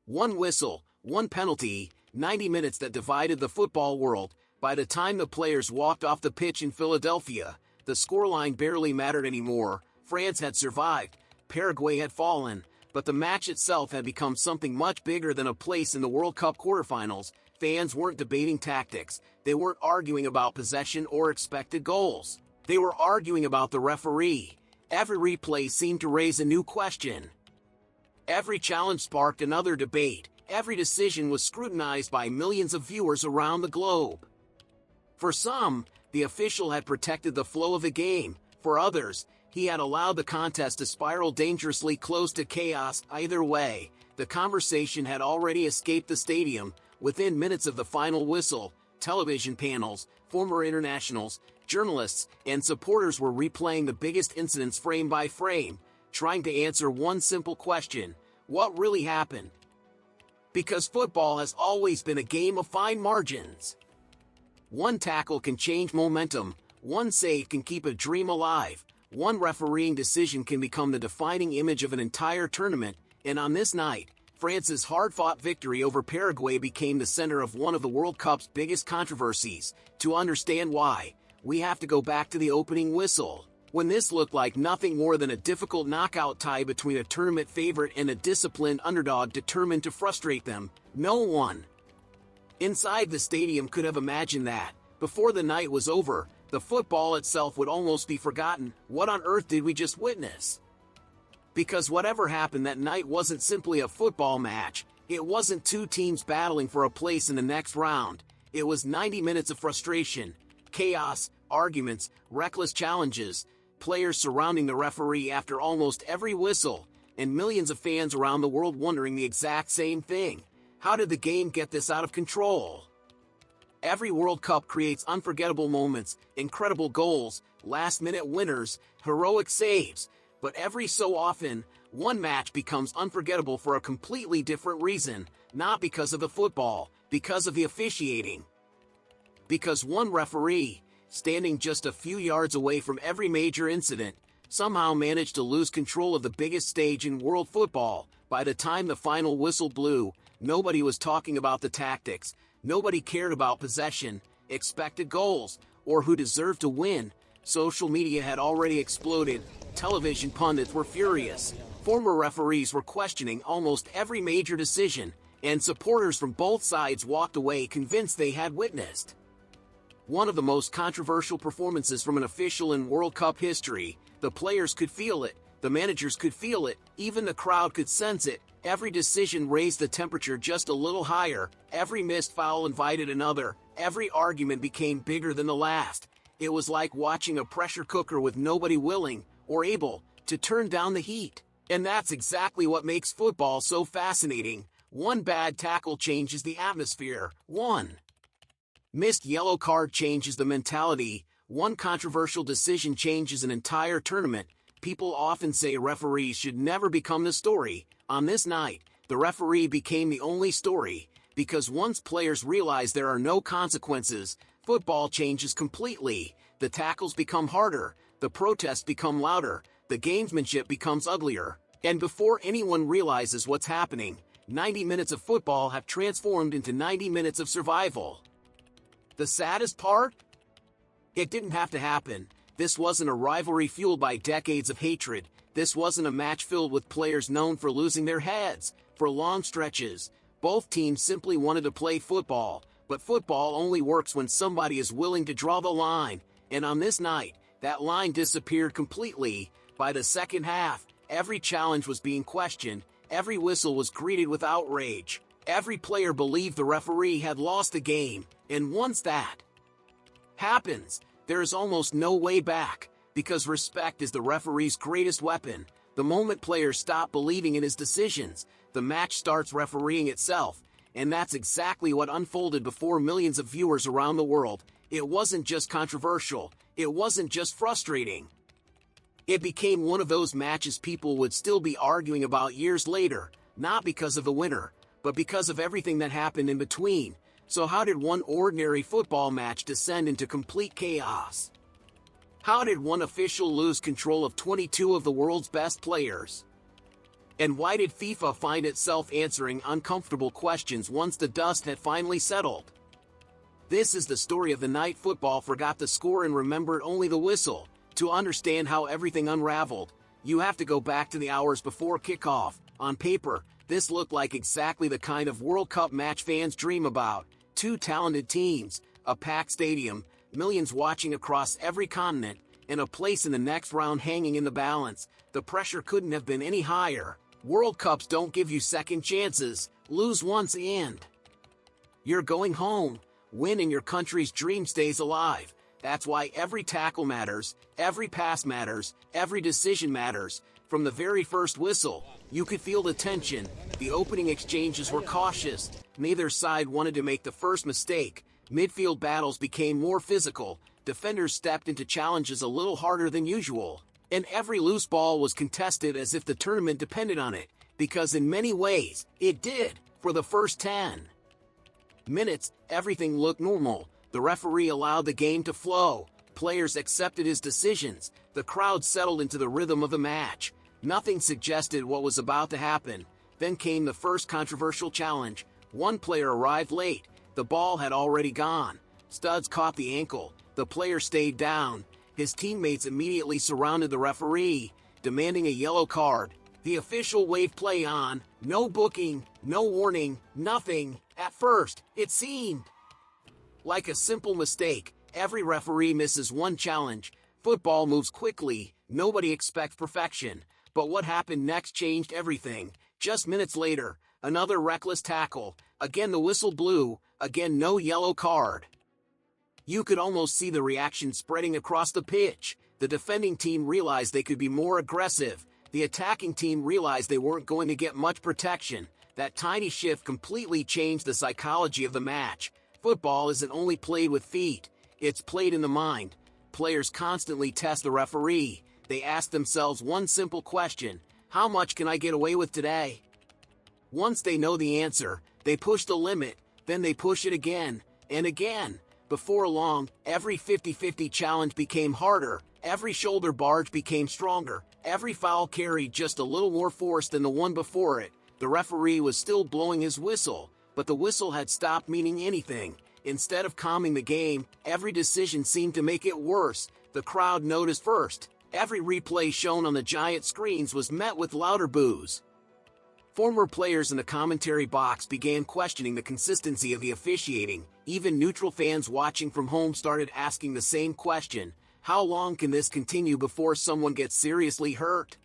One whistle, one penalty, 90 minutes that divided the football world. By the time the players walked off the pitch in Philadelphia, the scoreline barely mattered anymore. France had survived, Paraguay had fallen, but the match itself had become something much bigger than a place in the World Cup quarterfinals. Fans weren't debating tactics, they weren't arguing about possession or expected goals. They were arguing about the referee. Every replay seemed to raise a new question. Every challenge sparked another debate. Every decision was scrutinized by millions of viewers around the globe. For some, the official had protected the flow of the game. For others, he had allowed the contest to spiral dangerously close to chaos. Either way, the conversation had already escaped the stadium. Within minutes of the final whistle, television panels, former internationals, journalists, and supporters were replaying the biggest incidents frame by frame, trying to answer one simple question: what really happened? Because football has always been a game of fine margins. One tackle can change momentum, one save can keep a dream alive, one refereeing decision can become the defining image of an entire tournament, and on this night, France's hard-fought victory over Paraguay became the center of one of the World Cup's biggest controversies. To understand why, we have to go back to the opening whistle, when this looked like nothing more than a difficult knockout tie between a tournament favorite and a disciplined underdog determined to frustrate them. No one inside the stadium could have imagined that, before the night was over, the football itself would almost be forgotten. What on earth did we just witness? Because whatever happened that night wasn't simply a football match, it wasn't two teams battling for a place in the next round, it was 90 minutes of frustration, chaos, arguments, reckless challenges, players surrounding the referee after almost every whistle, and millions of fans around the world wondering the exact same thing. How did the game get this out of control? Every World Cup creates unforgettable moments, incredible goals, last-minute winners, heroic saves, but every so often, one match becomes unforgettable for a completely different reason, not because of the football, because of the officiating. Because one referee, standing just a few yards away from every major incident, somehow managed to lose control of the biggest stage in world football. By the time the final whistle blew, nobody was talking about the tactics, nobody cared about possession, expected goals, or who deserved to win. Social media had already exploded, television pundits were furious, former referees were questioning almost every major decision, and supporters from both sides walked away convinced they had witnessed one of the most controversial performances from an official in World Cup history. The players could feel it, the managers could feel it, even the crowd could sense it. Every decision raised the temperature just a little higher, every missed foul invited another, every argument became bigger than the last. It was like watching a pressure cooker with nobody willing, or able, to turn down the heat. And that's exactly what makes football so fascinating. One bad tackle changes the atmosphere. One missed yellow card changes the mentality. One controversial decision changes an entire tournament. People often say referees should never become the story. On this night, the referee became the only story, because once players realize there are no consequences, football changes completely. The tackles become harder, the protests become louder, the gamesmanship becomes uglier. And before anyone realizes what's happening, 90 minutes of football have transformed into 90 minutes of survival. The saddest part? It didn't have to happen. This wasn't a rivalry fueled by decades of hatred. This wasn't a match filled with players known for losing their heads. For long stretches, both teams simply wanted to play football, but football only works when somebody is willing to draw the line. And on this night, that line disappeared completely. By the second half, every challenge was being questioned, every whistle was greeted with outrage. Every player believed the referee had lost the game, and once that happens, there is almost no way back, because respect is the referee's greatest weapon. The moment players stop believing in his decisions, the match starts refereeing itself, and that's exactly what unfolded before millions of viewers around the world. It wasn't just controversial, it wasn't just frustrating. It became one of those matches people would still be arguing about years later, not because of the winner, but because of everything that happened in between. So how did one ordinary football match descend into complete chaos? How did one official lose control of 22 of the world's best players? And why did FIFA find itself answering uncomfortable questions once the dust had finally settled? This is the story of the night football forgot the score and remembered only the whistle. To understand how everything unraveled, you have to go back to the hours before kickoff. On paper, this looked like exactly the kind of World Cup match fans dream about. Two talented teams, a packed stadium, millions watching across every continent, and a place in the next round hanging in the balance. The pressure couldn't have been any higher. World Cups don't give you second chances. Lose once and you're going home. Win and your country's dream stays alive. That's why every tackle matters, every pass matters, every decision matters. From the very first whistle, you could feel the tension. The opening exchanges were cautious. Neither side wanted to make the first mistake. Midfield battles became more physical. Defenders stepped into challenges a little harder than usual. And every loose ball was contested as if the tournament depended on it. Because in many ways, it did. For the first 10 minutes, everything looked normal. The referee allowed the game to flow. Players accepted his decisions. The crowd settled into the rhythm of the match. Nothing suggested what was about to happen. Then came the first controversial challenge. One player arrived late. The ball had already gone. Studs caught the ankle. The player stayed down. His teammates immediately surrounded the referee, demanding a yellow card. The official waved play on. No booking, no warning, nothing. At first, it seemed like a simple mistake. Every referee misses one challenge. Football moves quickly. Nobody expects perfection. But what happened next changed everything. Just minutes later, another reckless tackle. Again the whistle blew. Again no yellow card. You could almost see the reaction spreading across the pitch. The defending team realized they could be more aggressive. The attacking team realized they weren't going to get much protection. That tiny shift completely changed the psychology of the match. Football isn't only played with feet, it's played in the mind. Players constantly test the referee. They ask themselves one simple question: how much can I get away with today? Once they know the answer, they push the limit, then they push it again, and again. Before long, every 50-50 challenge became harder, every shoulder barge became stronger, every foul carried just a little more force than the one before it. The referee was still blowing his whistle, but the whistle had stopped meaning anything. Instead of calming the game, every decision seemed to make it worse. The crowd noticed first. Every replay shown on the giant screens was met with louder boos. Former players in the commentary box began questioning the consistency of the officiating. Even neutral fans watching from home started asking the same question: how long can this continue before someone gets seriously hurt?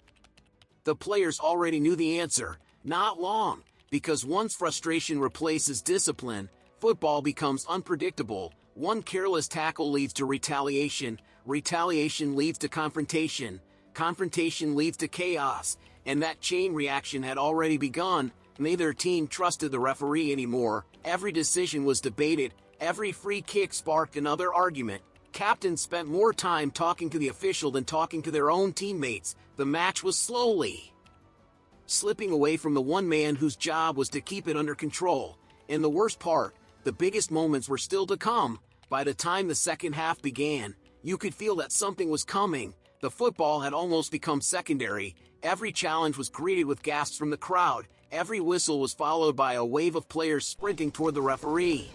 The players already knew the answer: not long, because once frustration replaces discipline, football becomes unpredictable. One careless tackle leads to retaliation, retaliation leads to confrontation, confrontation leads to chaos, and that chain reaction had already begun. Neither team trusted the referee anymore. Every decision was debated, every free kick sparked another argument. Captains spent more time talking to the official than talking to their own teammates. The match was slowly slipping away from the one man whose job was to keep it under control. And the worst part, the biggest moments were still to come. By the time the second half began, you could feel that something was coming. The football had almost become secondary. Every challenge was greeted with gasps from the crowd. Every whistle was followed by a wave of players sprinting toward the referee,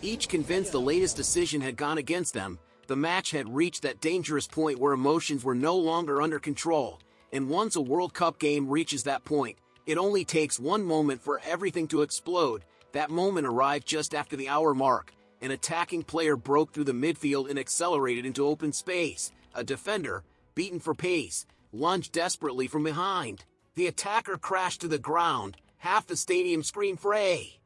each convinced the latest decision had gone against them. The match had reached that dangerous point where emotions were no longer under control. And once a World Cup game reaches that point, it only takes one moment for everything to explode. That moment arrived just after the hour mark. An attacking player broke through the midfield and accelerated into open space. A defender, beaten for pace, lunged desperately from behind. The attacker crashed to the ground. Half the stadium screamed for a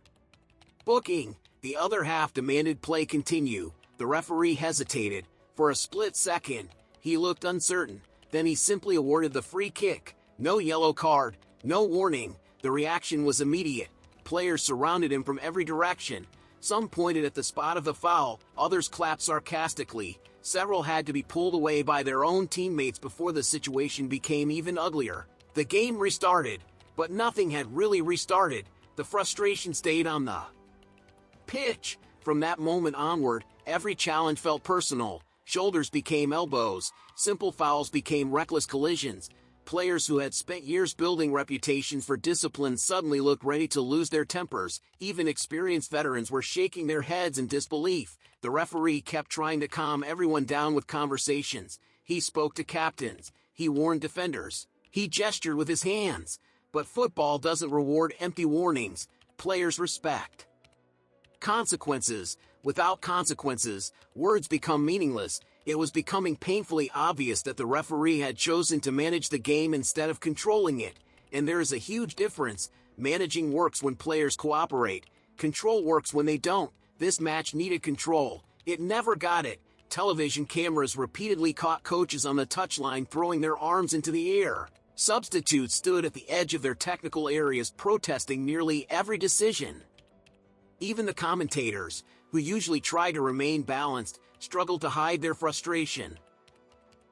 booking. The other half demanded play continue. The referee hesitated. For a split second, he looked uncertain. Then he simply awarded the free kick. No yellow card, no warning. The reaction was immediate. Players surrounded him from every direction. Some pointed at the spot of the foul, others clapped sarcastically. Several had to be pulled away by their own teammates before the situation became even uglier. The game restarted, but nothing had really restarted. The frustration stayed on the pitch. From that moment onward, every challenge felt personal. Shoulders became elbows. Simple fouls became reckless collisions. Players who had spent years building reputations for discipline suddenly looked ready to lose their tempers. Even experienced veterans were shaking their heads in disbelief. The referee kept trying to calm everyone down with conversations. He spoke to captains. He warned defenders. He gestured with his hands. But football doesn't reward empty warnings. Players respect consequences. Without consequences, words become meaningless. It was becoming painfully obvious that the referee had chosen to manage the game instead of controlling it. And there is a huge difference. Managing works when players cooperate. Control works when they don't. This match needed control. It never got it. Television cameras repeatedly caught coaches on the touchline throwing their arms into the air. Substitutes stood at the edge of their technical areas protesting nearly every decision. Even the commentators, who usually try to remain balanced, struggled to hide their frustration.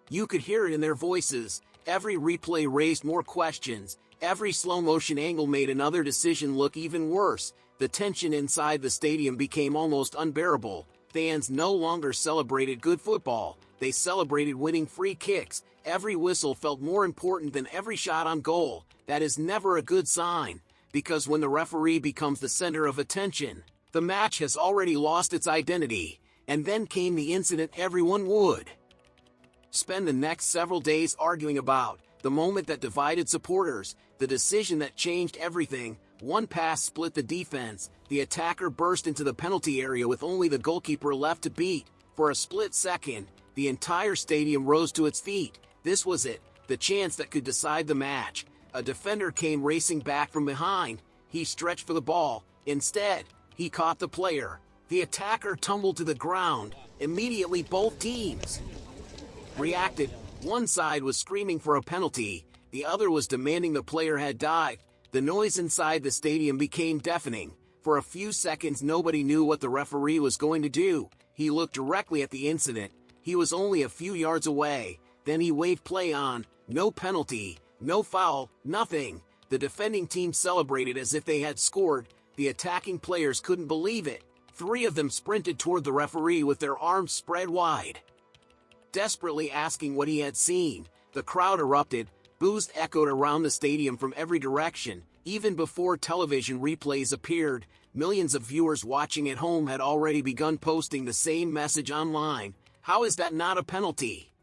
You could hear it in their voices. Every replay raised more questions. Every slow-motion angle made another decision look even worse. The tension inside the stadium became almost unbearable. Fans no longer celebrated good football. They celebrated winning free kicks. Every whistle felt more important than every shot on goal. That is never a good sign, because when the referee becomes the center of attention, the match has already lost its identity. And then came the incident everyone would spend the next several days arguing about. The moment that divided supporters, the decision that changed everything. One pass split the defense. The attacker burst into the penalty area with only the goalkeeper left to beat. For a split second, the entire stadium rose to its feet. This was it, the chance that could decide the match. A defender came racing back from behind. He stretched for the ball. Instead, he caught the player. The attacker tumbled to the ground. Immediately both teams reacted. One side was screaming for a penalty. The other was demanding the player had dived. The noise inside the stadium became deafening. For a few seconds nobody knew what the referee was going to do. He looked directly at the incident. He was only a few yards away. Then he waved play on. No penalty, no foul, nothing. The defending team celebrated as if they had scored. The attacking players couldn't believe it. 3 of them sprinted toward the referee with their arms spread wide, desperately asking what he had seen. The crowd erupted. Boos echoed around the stadium from every direction. Even before television replays appeared, millions of viewers watching at home had already begun posting the same message online. How is that not a penalty?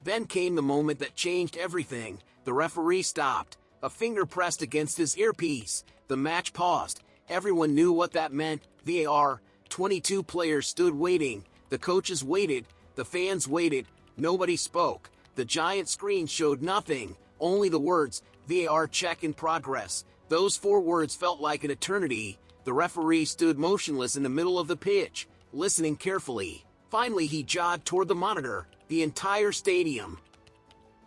Then came the moment that changed everything. The referee stopped. A finger pressed against his earpiece. The match paused. Everyone knew what that meant. VAR. 22 players stood waiting. The coaches waited. The fans waited. Nobody spoke. The giant screen showed nothing. Only the words, VAR check in progress. Those 4 words felt like an eternity. The referee stood motionless in the middle of the pitch, listening carefully. Finally he jogged toward the monitor. The entire stadium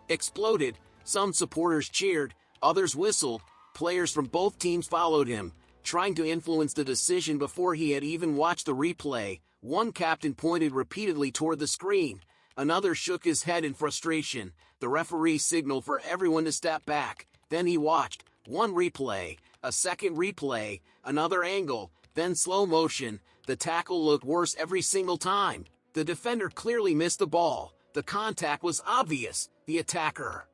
exploded. Some supporters cheered. Others whistled. Players from both teams followed him, trying to influence the decision before he had even watched the replay. One captain pointed repeatedly toward the screen. Another shook his head in frustration. The referee signaled for everyone to step back. Then he watched. One replay, a second replay, another angle, then slow motion. The tackle looked worse every single time. The defender clearly missed the ball. The contact was obvious. The attacker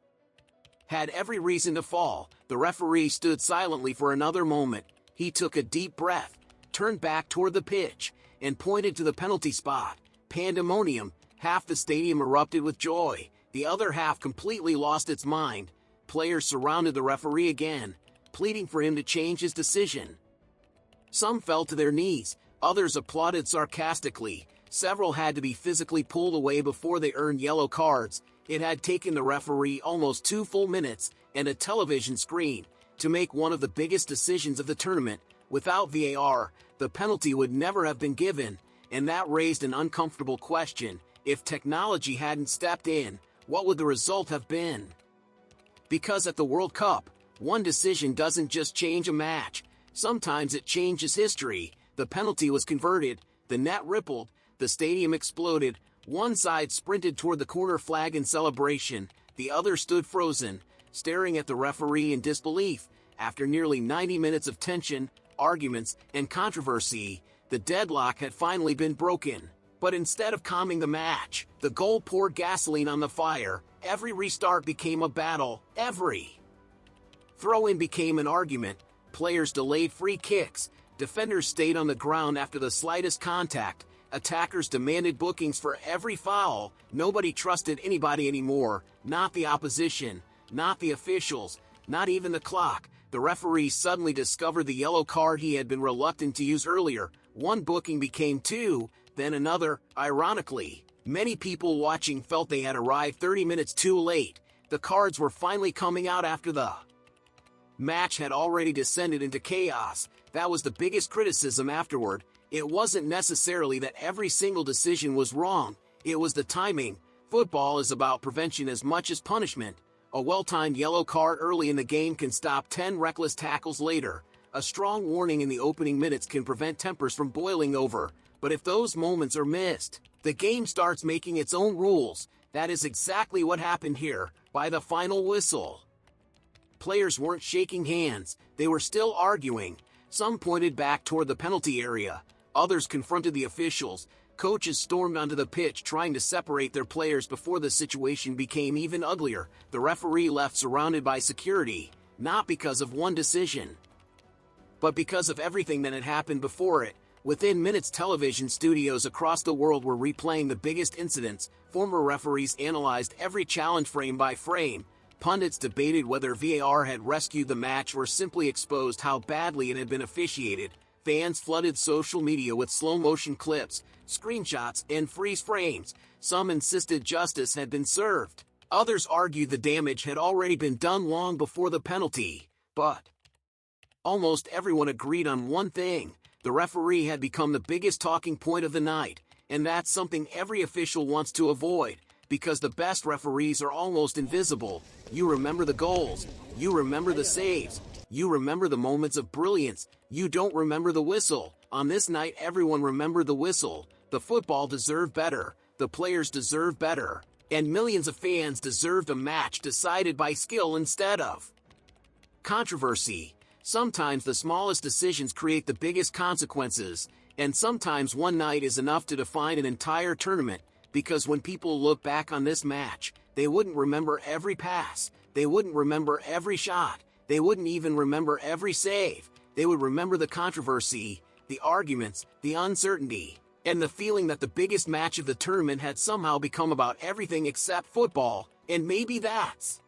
had every reason to fall. The referee stood silently for another moment. He took a deep breath, turned back toward the pitch, and pointed to the penalty spot. Pandemonium. Half the stadium erupted with joy. The other half completely lost its mind. Players surrounded the referee again, pleading for him to change his decision. Some fell to their knees. Others applauded sarcastically. Several had to be physically pulled away before they earned yellow cards. It had taken the referee almost 2 full minutes and a television screen to make one of the biggest decisions of the tournament. Without VAR, the penalty would never have been given, and that raised an uncomfortable question. If technology hadn't stepped in, what would the result have been? Because at the World Cup, one decision doesn't just change a match. Sometimes it changes history. The penalty was converted. The net rippled. The stadium exploded. One side sprinted toward the corner flag in celebration. The other stood frozen, staring at the referee in disbelief. After nearly 90 minutes of tension, arguments, and controversy, the deadlock had finally been broken. But instead of calming the match, the goal poured gasoline on the fire. Every restart became a battle. Every throw-in became an argument. Players delayed free kicks. Defenders stayed on the ground after the slightest contact. Attackers demanded bookings for every foul. Nobody trusted anybody anymore. Not the opposition, not the officials, not even the clock. The referee suddenly discovered the yellow card he had been reluctant to use earlier. One booking became two, then another. Ironically, many people watching felt they had arrived 30 minutes too late. The cards were finally coming out after the match had already descended into chaos. That was the biggest criticism afterward. It wasn't necessarily that every single decision was wrong. It was the timing. Football is about prevention as much as punishment. A well-timed yellow card early in the game can stop 10 reckless tackles later. A strong warning in the opening minutes can prevent tempers from boiling over. But if those moments are missed, the game starts making its own rules. That is exactly what happened here. By the final whistle, players weren't shaking hands. They were still arguing. Some pointed back toward the penalty area. Others confronted the officials. Coaches stormed onto the pitch trying to separate their players before the situation became even uglier. The referee left surrounded by security, not because of one decision, but because of everything that had happened before it. Within minutes, television studios across the world were replaying the biggest incidents. Former referees analyzed every challenge frame by frame. Pundits debated whether VAR had rescued the match or simply exposed how badly it had been officiated. Fans flooded social media with slow-motion clips, screenshots, and freeze frames. Some insisted justice had been served. Others argued the damage had already been done long before the penalty. But almost everyone agreed on one thing. The referee had become the biggest talking point of the night. And that's something every official wants to avoid. Because the best referees are almost invisible. You remember the goals. You remember the saves. You remember the moments of brilliance. You don't remember the whistle. On this night, everyone remembered the whistle. The football deserved better. The players deserved better. And millions of fans deserved a match decided by skill instead of controversy. Sometimes the smallest decisions create the biggest consequences. And sometimes one night is enough to define an entire tournament. Because when people look back on this match, they wouldn't remember every pass. They wouldn't remember every shot. They wouldn't even remember every save. They would remember the controversy, the arguments, the uncertainty, and the feeling that the biggest match of the tournament had somehow become about everything except football. And maybe that's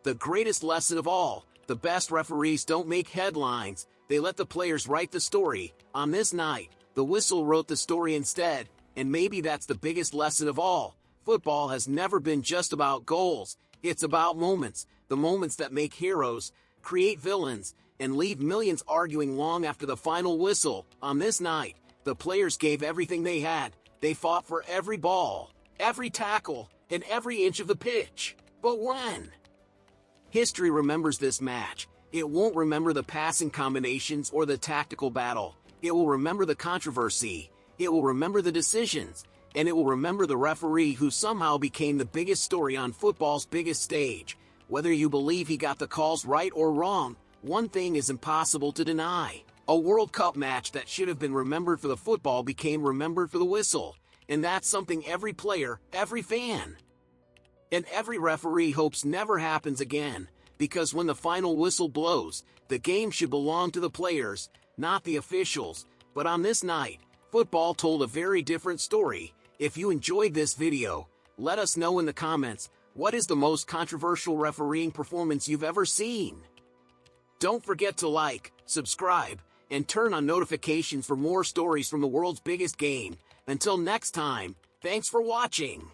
the greatest lesson of all. The best referees don't make headlines. They let the players write the story. On this night, the whistle wrote the story instead. And maybe that's the biggest lesson of all. Football has never been just about goals. It's about moments. The moments that make heroes, create villains, and leave millions arguing long after the final whistle. On this night, the players gave everything they had. They fought for every ball, every tackle, and every inch of the pitch. But when history remembers this match, it won't remember the passing combinations or the tactical battle. It will remember the controversy. It will remember the decisions. And it will remember the referee who somehow became the biggest story on football's biggest stage. Whether you believe he got the calls right or wrong, one thing is impossible to deny. A World Cup match that should have been remembered for the football became remembered for the whistle. And that's something every player, every fan, and every referee hopes never happens again. Because when the final whistle blows, the game should belong to the players, not the officials. But on this night, football told a very different story. If you enjoyed this video, let us know in the comments, what is the most controversial refereeing performance you've ever seen? Don't forget to like, subscribe, and turn on notifications for more stories from the world's biggest game. Until next time, thanks for watching.